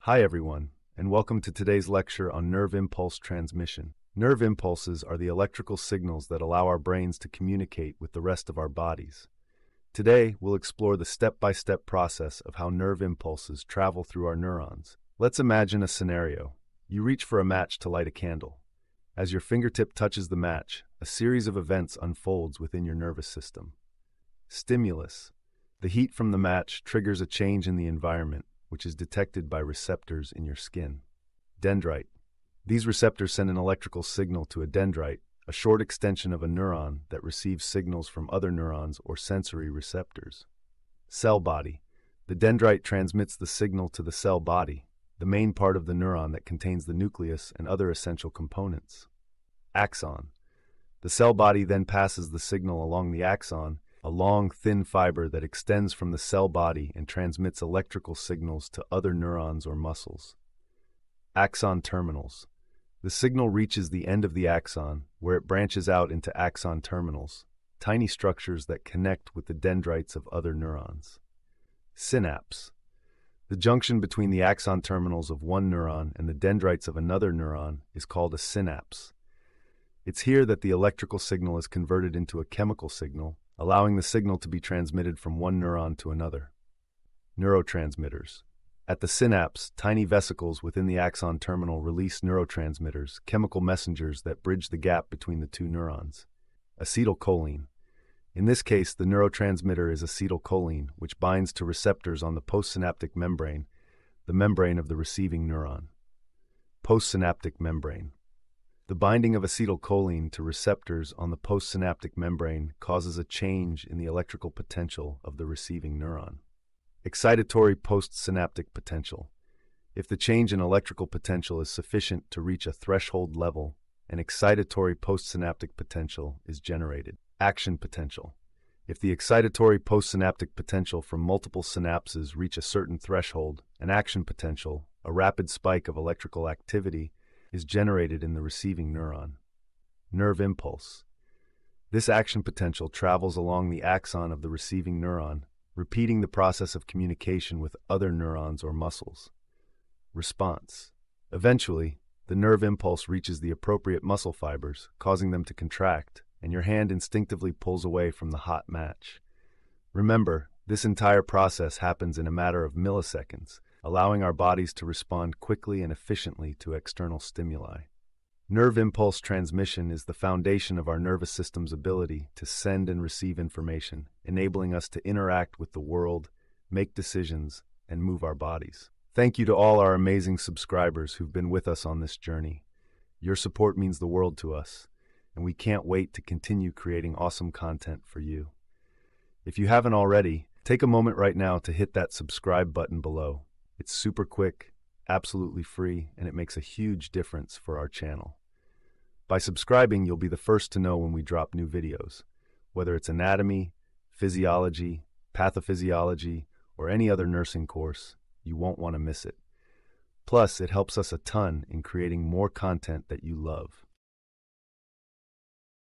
Hi everyone, and welcome to today's lecture on nerve impulse transmission. Nerve impulses are the electrical signals that allow our brains to communicate with the rest of our bodies. Today, we'll explore the step-by-step process of how nerve impulses travel through our neurons. Let's imagine a scenario. You reach for a match to light a candle. As your fingertip touches the match, a series of events unfolds within your nervous system. Stimulus. The heat from the match triggers a change in the environment, which is detected by receptors in your skin. Dendrite. These receptors send an electrical signal to a dendrite, a short extension of a neuron that receives signals from other neurons or sensory receptors. Cell body. The dendrite transmits the signal to the cell body, the main part of the neuron that contains the nucleus and other essential components. Axon. The cell body then passes the signal along the axon, a long, thin fiber that extends from the cell body and transmits electrical signals to other neurons or muscles. Axon terminals. The signal reaches the end of the axon, where it branches out into axon terminals, tiny structures that connect with the dendrites of other neurons. Synapse. The junction between the axon terminals of one neuron and the dendrites of another neuron is called a synapse. It's here that the electrical signal is converted into a chemical signal, allowing the signal to be transmitted from one neuron to another. Neurotransmitters. At the synapse, tiny vesicles within the axon terminal release neurotransmitters, chemical messengers that bridge the gap between the two neurons. Acetylcholine. In this case, the neurotransmitter is acetylcholine, which binds to receptors on the postsynaptic membrane, the membrane of the receiving neuron. Postsynaptic membrane. The binding of acetylcholine to receptors on the postsynaptic membrane causes a change in the electrical potential of the receiving neuron. Excitatory postsynaptic potential. If the change in electrical potential is sufficient to reach a threshold level, an excitatory postsynaptic potential is generated. Action potential. If the excitatory postsynaptic potential from multiple synapses reach a certain threshold, an action potential, a rapid spike of electrical activity, is generated in the receiving neuron. Nerve impulse. This action potential travels along the axon of the receiving neuron, repeating the process of communication with other neurons or muscles. Response. Eventually, the nerve impulse reaches the appropriate muscle fibers, causing them to contract, and your hand instinctively pulls away from the hot match. Remember, this entire process happens in a matter of milliseconds, allowing our bodies to respond quickly and efficiently to external stimuli. Nerve impulse transmission is the foundation of our nervous system's ability to send and receive information, enabling us to interact with the world, make decisions, and move our bodies. Thank you to all our amazing subscribers who've been with us on this journey. Your support means the world to us, and we can't wait to continue creating awesome content for you. If you haven't already, take a moment right now to hit that subscribe button below. It's super quick, absolutely free, and it makes a huge difference for our channel. By subscribing, you'll be the first to know when we drop new videos. Whether it's anatomy, physiology, pathophysiology, or any other nursing course, you won't want to miss it. Plus, it helps us a ton in creating more content that you love.